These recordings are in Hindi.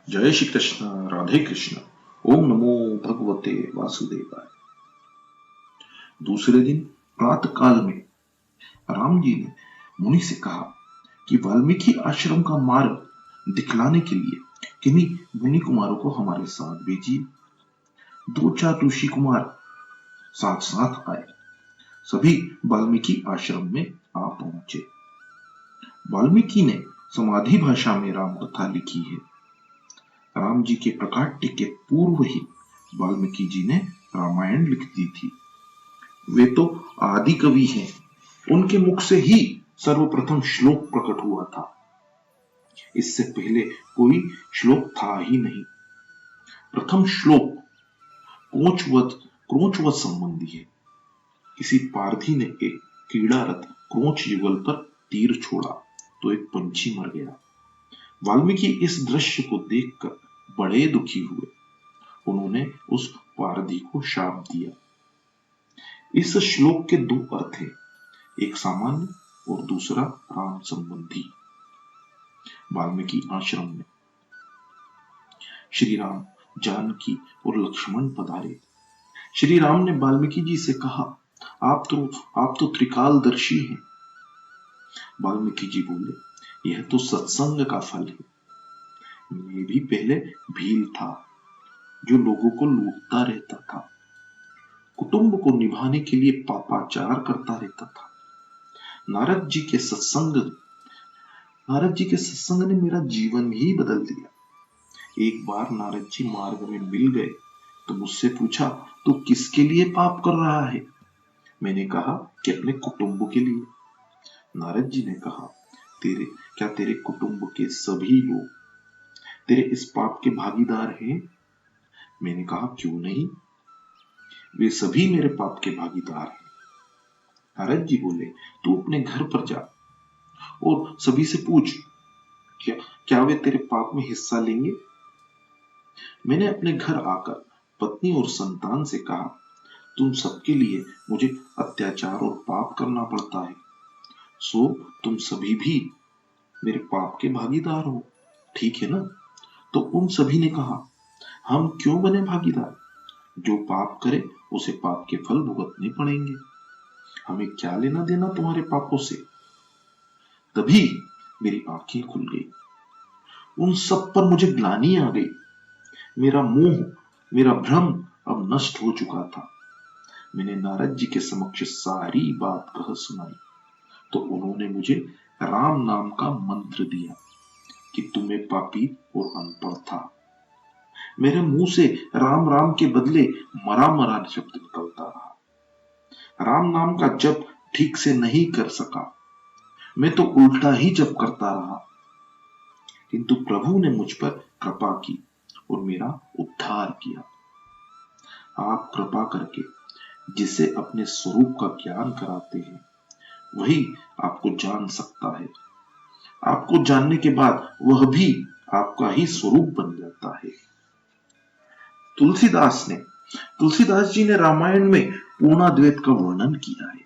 जय श्री कृष्ण। राधे कृष्ण। ओम नमो भगवते वासुदेवाय। दूसरे दिन प्रातः काल में राम जी ने मुनि से कहा कि वाल्मीकि आश्रम का मार्ग दिखलाने के लिए किन्हीं मुनि कुमारों को हमारे साथ भेजिए। 2-4 ऋषि कुमार साथ साथ आए। सभी वाल्मीकि आश्रम में आ पहुंचे। वाल्मीकि ने समाधि भाषा में राम कथा लिखी है। राम जी के प्रकाट्य के पूर्व ही वाल्मीकि जी ने रामायण लिख दी थी। वे तो आदि कवि हैं। उनके मुख से ही सर्वप्रथम श्लोक प्रकट हुआ था। इससे पहले कोई श्लोक था ही नहीं। प्रथम श्लोक क्रोचवत संबंधी है। किसी पारधी ने एक क्रीड़ारत क्रोच युगल पर तीर छोड़ा तो एक पंछी मर गया। वाल्मीकि इस दृश्य को देखकर बड़े दुखी हुए। उन्होंने उस पारधी को शाप दिया। इस श्लोक के 2 अर्थ हैं, एक सामान्य और दूसरा राम संबंधी। वाल्मीकि आश्रम में श्री राम, जानकी और लक्ष्मण पधारे। श्री राम ने वाल्मीकि जी से कहा, आप तो त्रिकालदर्शी हैं। वाल्मीकि जी बोले, यह तो सत्संग का फल है। मैं भी पहले भील था जो लोगों को लूटता रहता था, कुटुंब को निभाने के लिए पापाचार करता रहता था। नारद जी के सत्संग ने मेरा जीवन ही बदल दिया। एक बार नारद जी मार्ग में मिल गए तो मुझसे पूछा, तू किसके लिए पाप कर रहा है? मैंने कहा कि अपने कुटुंब के लिए। नारद जी ने कहा, तेरे कुटुंब के सभी लोग तेरे इस पाप के भागीदार हैं? मैंने कहा, क्यों नहीं, वे सभी मेरे पाप के भागीदार हैं। नारद जी बोले, तू अपने घर पर जा और सभी से पूछ, क्या वे तेरे पाप में हिस्सा लेंगे? मैंने अपने घर आकर पत्नी और संतान से कहा, तुम सबके लिए मुझे अत्याचार और पाप करना पड़ता है, सो तुम सभी भी मेरे पाप के भागीदार हो, ठीक है ना? तो उन सभी ने कहा, हम क्यों बने भागीदार? जो पाप करे उसे पाप के फल भुगतने पड़ेंगे। हमें क्या लेना देना तुम्हारे पापों से? तभी मेरी आंखें खुल गई। उन सब पर मुझे ग्लानि आ गई। मेरा मोह, मेरा भ्रम अब नष्ट हो चुका था। मैंने नारद जी के समक्ष सारी बात कह सुनाई तो उन्होंने मुझे राम नाम का मंत्र दिया कि तुम्हें पापी और अनपढ़ था। मेरे मुंह से राम राम के बदले मरा मरा शब्द निकलता रहा। राम नाम का जप ठीक से नहीं कर सका, मैं तो उल्टा ही जप करता रहा। किंतु प्रभु ने मुझ पर कृपा की और मेरा उद्धार किया। आप कृपा करके जिसे अपने स्वरूप का ज्ञान कराते हैं वही आपको जान सकता है। आपको जानने के बाद वह भी आपका ही स्वरूप बन जाता है। तुलसीदास जी ने रामायण में पूर्णाद्वैत का वर्णन किया है।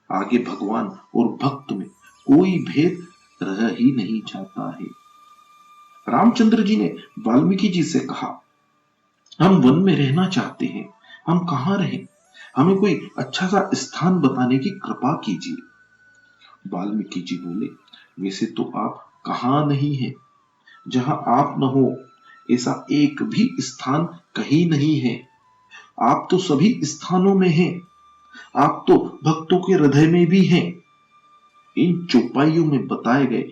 आगे भगवान और भक्त में कोई भेद रह ही नहीं जाता है। रामचंद्र जी ने वाल्मीकि जी से कहा, हम वन में रहना चाहते हैं, हम कहाँ रहें? हमें कोई अच्छा सा स्थान बताने की कृपा कीजिए। वाल्मीकि जी बोले, वैसे तो आप कहाँ नहीं है, जहां आप न हो ऐसा एक भी स्थान कहीं नहीं है। आप तो सभी स्थानों में हैं। आप तो भक्तों के हृदय में भी हैं। इन चौपाइयों में बताए गए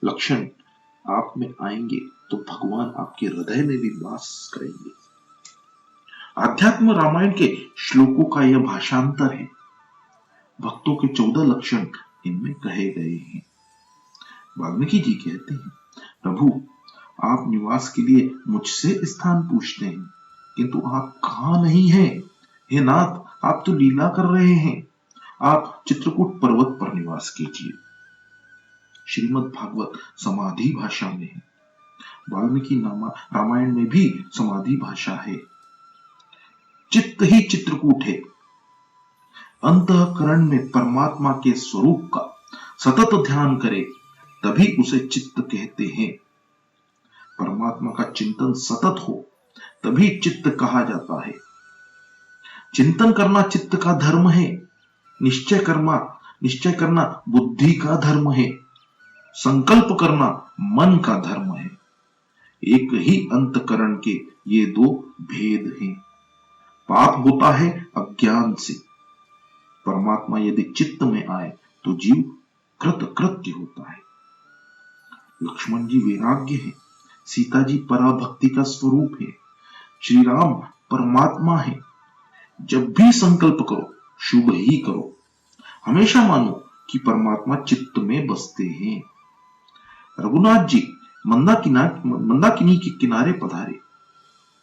लक्षण आप में आएंगे तो भगवान आपके हृदय में भी वास करेंगे। आध्यात्म रामायण के श्लोकों का यह भाषांतर है। भक्तों के 14 लक्षण इनमें कहे गए हैं। वाल्मीकि जी कहते हैं, प्रभु आप निवास के लिए मुझसे स्थान पूछते हैं, किंतु आप कहाँ नहीं हैं। हे नाथ, आप तो लीला कर रहे हैं। आप चित्रकूट पर्वत पर निवास कीजिए। श्रीमद् भागवत समाधि भाषा में है। वाल्मीकि रामायण में भी समाधि भाषा है। चित्त ही चित्रकूट है। अंतःकरण में परमात्मा के स्वरूप का सतत ध्यान करे तभी उसे चित्त कहते हैं। परमात्मा का चिंतन सतत हो तभी चित्त कहा जाता है। चिंतन करना चित्त का धर्म है। निश्चय करना बुद्धि का धर्म है। संकल्प करना मन का धर्म है। एक ही अंतकरण के ये दो भेद हैं। पाप होता है अज्ञान से। परमात्मा यदि चित्त में आए तो जीव कृत्य होता है। लक्ष्मण जी वैराग्य है। सीता जी पराभक्ति का स्वरूप है। श्री राम परमात्मा है। जब भी संकल्प करो शुभ ही करो। हमेशा मानो कि परमात्मा चित्त में बसते हैं। रघुनाथ जी मंदाकिनी के किनारे पधारे।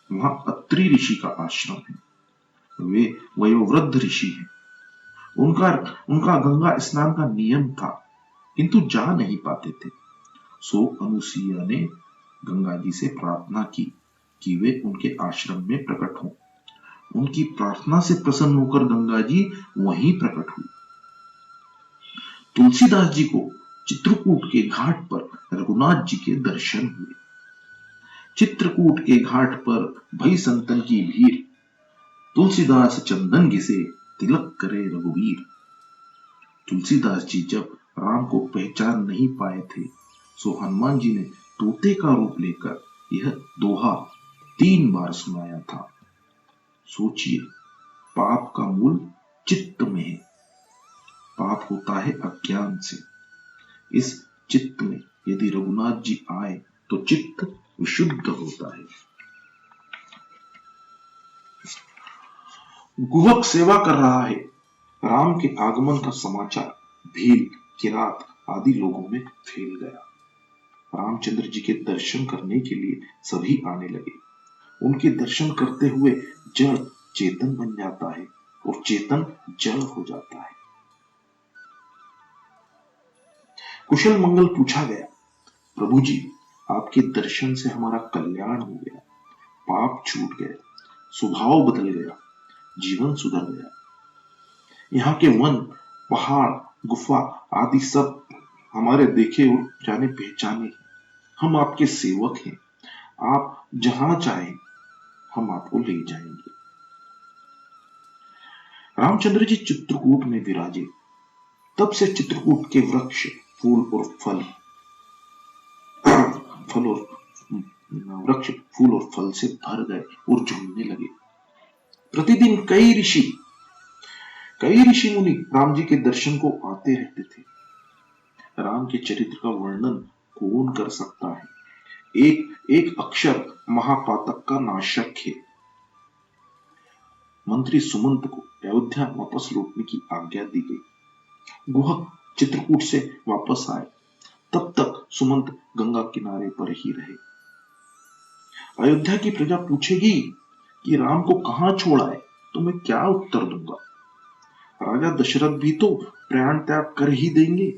वहां अत्रि ऋषि का आश्रम है। वे वयोवृद्ध ऋषि हैं। उनका गंगा स्नान का नियम था, किंतु जा नहीं पाते थे। सो अनुसुईया ने गंगा जी से प्रार्थना की कि वे उनके आश्रम में प्रकट हों। उनकी प्रार्थना से प्रसन्न होकर गंगा जी वहीं प्रकट हुई। तुलसीदास जी को चित्रकूट के घाट पर रघुनाथ जी के दर्शन हुए। चित्रकूट के घाट पर भई संतन की भीड़। तुलसीदास चंदन घिसे तिलक करे रघुवीर। तुलसीदास जी जब राम को पहचान नहीं पाए थे, सो हनुमान जी ने तोते का रूप लेकर यह दोहा 3 बार सुनाया था। सोचिए, पाप का मूल चित्त में है। पाप होता है अज्ञान से। इस चित्त में यदि रघुनाथ जी आए तो चित्त विशुद्ध होता है। गुहक सेवा कर रहा है। राम के आगमन का समाचार भील, किरात आदि लोगों में फैल गया। रामचंद्र जी के दर्शन करने के लिए सभी आने लगे। उनके दर्शन करते हुए जड़ चेतन बन जाता है और चेतन जड़ हो जाता है। कुशल मंगल पूछा गया। प्रभु जी, आपके दर्शन से हमारा कल्याण हो गया, पाप छूट गए, स्वभाव बदल गया, जीवन सुधर गया। यहाँ के वन, पहाड़, गुफा आदि सब हमारे देखे और जाने पहचाने। हम आपके सेवक हैं। आप जहां चाहें हम आपको ले जाएंगे। रामचंद्र जी चित्रकूट में विराजे। तब से चित्रकूट के वृक्ष, फूल और फल से भर गए और झूमने लगे। प्रतिदिन कई ऋषि मुनि राम जी के दर्शन को आते रहते थे। राम के चरित्र का वर्णन कौन कर सकता है। एक अक्षर महापातक का नाशक है। मंत्री सुमंत को अयोध्या वापस लौटने की आज्ञा दी गई। गुहक चित्रकूट से वापस आए। तब तक सुमंत गंगा किनारे पर ही रहे। अयोध्या की प्रजा पूछेगी कि राम को कहां छोड़ा है, तो मैं क्या उत्तर दूंगा। राजा दशरथ भी तो प्राण त्याग कर ही देंगे।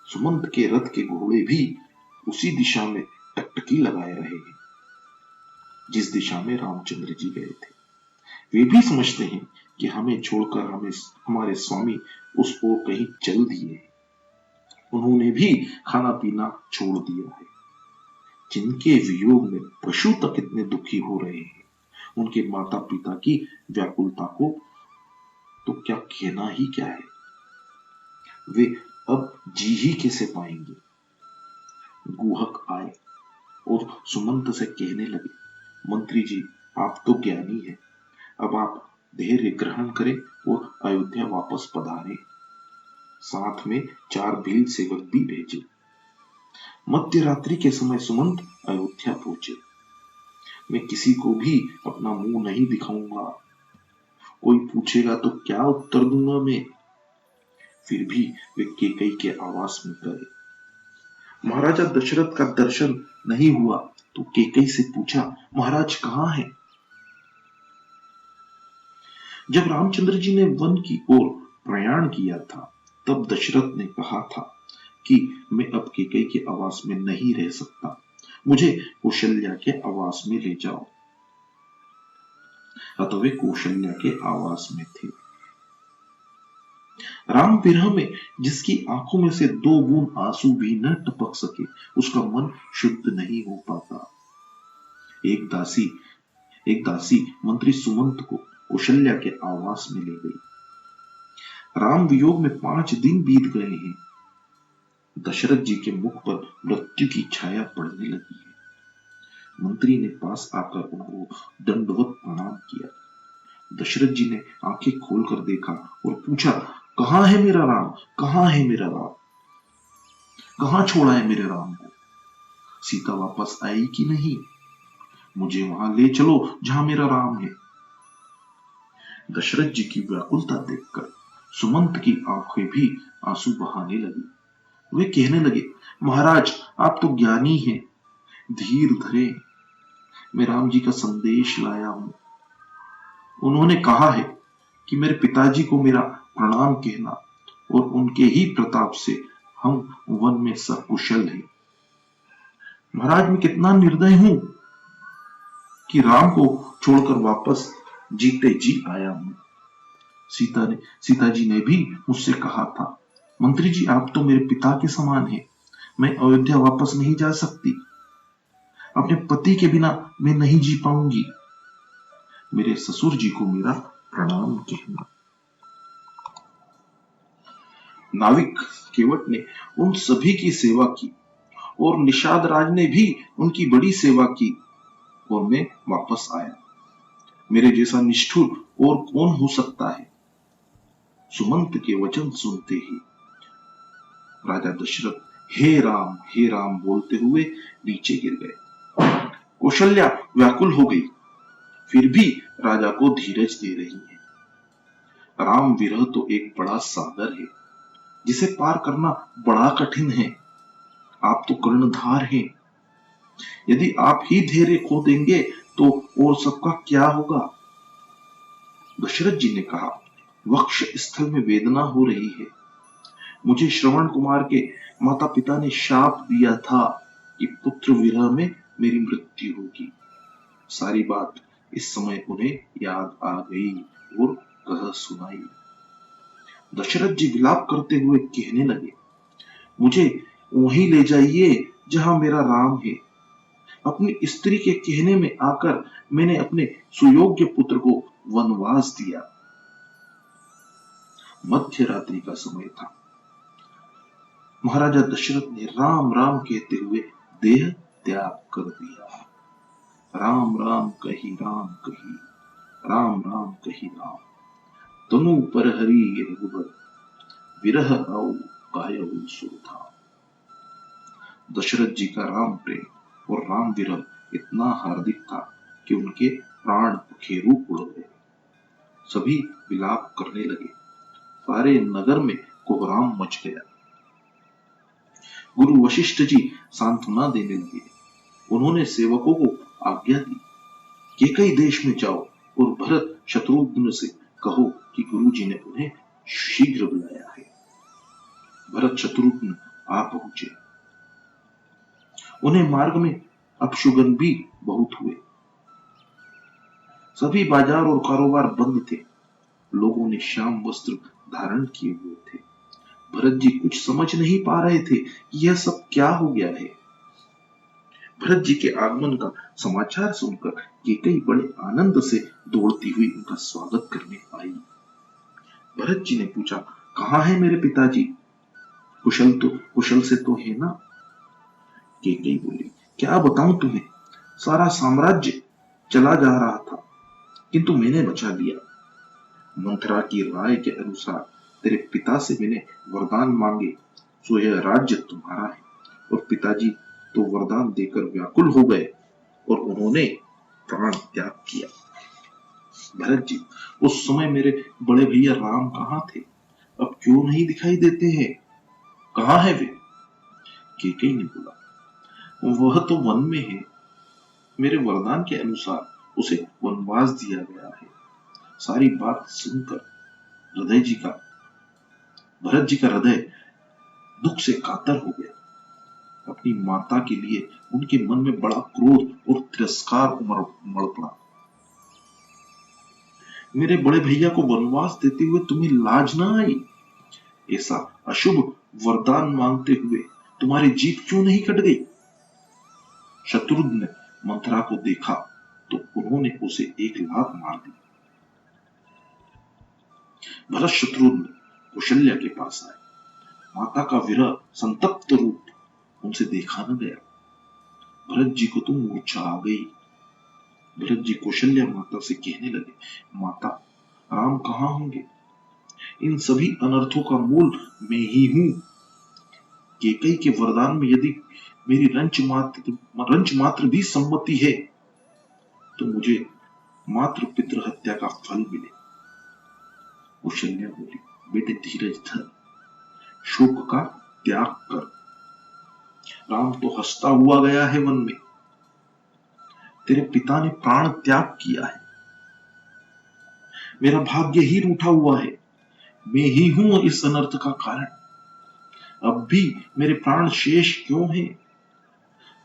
सुमंत के रथ के घोड़े भी उसी दिशा में टकटकी लगाए रहे हैं जिस दिशा में रामचंद्र जी गए थे। वे भी समझते हैं कि हमें छोड़कर हमारे स्वामी उस ओर कहीं चल दिए। उन्होंने भी खाना पीना छोड़ दिया है। जिनके वियोग में पशु तक इतने दुखी हो रहे हैं, उनके माता पिता की व्याकुलता को तो क्या कहना ही क्या है। वे अब जी ही कैसे पाएंगे। गुहक आए और सुमंत से कहने लगे, मंत्री जी, आप तो ज्ञानी हैं। अब आप धैर्य ग्रहण करें और अयोध्या वापस पधारें। साथ में 4 भील सेवक भी भेजे। मध्य रात्रि के समय सुमंत अयोध्या पहुंचे। मैं किसी को भी अपना मुंह नहीं दिखाऊंगा। कोई पूछेगा तो क्या उत्तर दूंगा मैं। फिर भी वे कैकेयी के आवास में गए। महाराजा दशरथ का दर्शन नहीं हुआ तो कैकेयी से पूछा, महाराज कहां है। जब रामचंद्र जी ने वन की ओर प्रयाण किया था, तब दशरथ ने कहा था कि मैं अब कैकेयी के आवास में नहीं रह सकता, मुझे कौशल्या के आवास में ले जाओ। अतः वे कौशल्या के आवास में थे। राम विरह में जिसकी आंखों में से 2 बूंद आंसू भी न टपक सके, उसका मन शुद्ध नहीं हो पाता। एक दासी एक दासी मंत्री सुमंत को कौशल्या के आवास में ले गई। राम वियोग में 5 दिन बीत गए हैं। दशरथ जी के मुख पर मृत्यु की छाया पड़ने लगी है। मंत्री ने पास आकर उनको दंडवत प्रणाम किया। दशरथ जी ने आंखें खोलकर देखा और पूछा, कहां है मेरा राम? कहां है मेरा राम? कहां छोड़ा है मेरे राम को? सीता वापस आई कि नहीं? मुझे वहां ले चलो जहां मेरा राम है। दशरथ जी की व्याकुलता देखकर सुमंत की आंखें भी आंसू बहाने लगी। वे कहने लगे, महाराज आप तो ज्ञानी हैं, धीर धरे, मैं राम जी का संदेश लाया हूं। उन्होंने कहा है कि मेरे पिताजी को मेरा प्रणाम कहना और उनके ही प्रताप से हम वन में सकुशल हैं। महाराज मैं कितना निर्दय हूं कि राम को छोड़कर वापस जीते जी आया हूं। सीता जी ने भी मुझसे कहा था, मंत्री जी आप तो मेरे पिता के समान हैं, मैं अयोध्या वापस नहीं जा सकती, अपने पति के बिना मैं नहीं जी पाऊंगी। मेरे ससुर जी को मेरा प्रणाम कहना। नाविक केवट ने उन सभी की सेवा की और निषाद राज ने भी उनकी बड़ी सेवा की और मैं वापस आया। मेरे जैसा निष्ठुर और कौन हो सकता है? सुमंत के वचन सुनते ही राजा दशरथ हे राम बोलते हुए नीचे गिर गए। कौशल्या व्याकुल हो गई, फिर भी राजा को धीरज दे रही है। राम विरह तो एक बड़ा सागर है जिसे पार करना बड़ा कठिन है। आप तो कर्णधार हैं, यदि आप ही धैर्य खो देंगे तो और सबका क्या होगा? दशरथ जी ने कहा, वक्ष स्थल में वेदना हो रही है। मुझे श्रवण कुमार के माता पिता ने शाप दिया था कि पुत्र विरह में मेरी मृत्यु होगी। सारी बात इस समय उन्हें याद आ गई और कह सुनाई। दशरथ जी विलाप करते हुए कहने लगे, मुझे वहीं ले जाइए जहां मेरा राम है। अपनी स्त्री के कहने में आकर मैंने अपने सुयोग्य पुत्र को वनवास दिया। मध्य रात्रि का समय था। महाराजा दशरथ ने राम राम कहते हुए देह त्याग कर दिया। राम राम कही राम कही, राम राम कही राम, तनु पर हरि रघुबर, विरह आओ कायौ सुरधाम। दशरथ जी का राम प्रेम और राम विरह इतना हार्दिक था कि उनके प्राण पखेरु उड़ गए। सभी विलाप करने लगे। सारे नगर में कोहराम मच गया। गुरु वशिष्ठ जी सांत्वना देने लगे। उन्होंने सेवकों को आज्ञा दी कि कई देश में जाओ और भरत शत्रुघ्न से कहो कि गुरु जी ने उन्हें शीघ्र बुलाया है। भरत शत्रुघ्न आ पहुंचे। उन्हें मार्ग में अपशुगन भी बहुत हुए। सभी बाजार और कारोबार बंद थे। लोगों ने श्याम वस्त्र धारण किए हुए थे। भरत जी कुछ समझ नहीं पा रहे थे कि यह सब क्या हो गया है। भरत जी के आगमन का समाचार सुनकर केकई बड़े आनंद से दौड़ती हुई उनका स्वागत करने आई। भरत जी ने पूछा, कहां है मेरे पिताजी? कुशल से तो है ना? केकई बोली, क्या बताऊं तुम्हें, सारा साम्राज्य चला जा रहा था किंतु मैंने बचा लिया। मंथरा की राय के अनुसार तेरे पिता से मैंने वरदान मांगे, सो यह राज्य तुम्हारा है। और पिताजी तो वरदान देकर व्याकुल हो गए और उन्होंने प्राण त्याग किया। भरत जी, उस समय मेरे बड़े भैया राम कहाँ थे? अब क्यों नहीं दिखाई देते हैं? कहाँ है वे? केकई ने बोला, वह तो वन में है। मेरे वरदान के अनुसार उसे वनवास दिया गया है। सारी बात सुनकर भरत जी का हृदय दुख से कातर हो गया। अपनी माता के लिए उनके मन में बड़ा क्रोध और तिरस्कार उमड़ पड़ा। मेरे बड़े भैया को वनवास देते हुए तुम्हें लाज ना आई? ऐसा अशुभ वरदान मांगते हुए तुम्हारी जीभ क्यों नहीं कट गई? शत्रुघ्न ने मंथरा को देखा तो उन्होंने उसे एक लात मार दी। भरत शत्रुघ्न कौशल्या के पास आए। माता का विरह संतप्त रूप उनसे देखा न गया। भरत जी को तो मूर्छा आ गई। भरत जी कौशल्या माता से कहने लगे, माता, राम कहाँ होंगे? इन सभी अनर्थों का मूल मैं ही हूं। केकई के वरदान में यदि मेरी रंच मात्र भी सम्मति है तो मुझे मात्र पितृ हत्या का फल मिले। कौशल्या बोली, बेटे धीरज धर, शोक का त्याग कर। राम तो हंसता हुआ गया है वन में। तेरे पिता ने प्राण त्याग किया है। मेरा भाग्य ही रूठा हुआ है। मैं ही हूं इस अनर्थ का कारण। अब भी मेरे प्राण शेष क्यों हैं?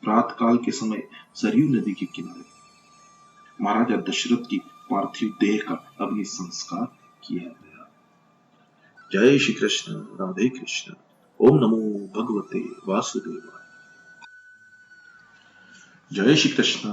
प्रातः काल के समय सरयू नदी के किनारे महाराजा दशरथ की पार्थिव देह का अग्नि संस्कार किया गया। जय श्री कृष्ण, राधे कृष्ण। ओम नमो भगवते वासुदेवाय। जय श्री कृष्ण।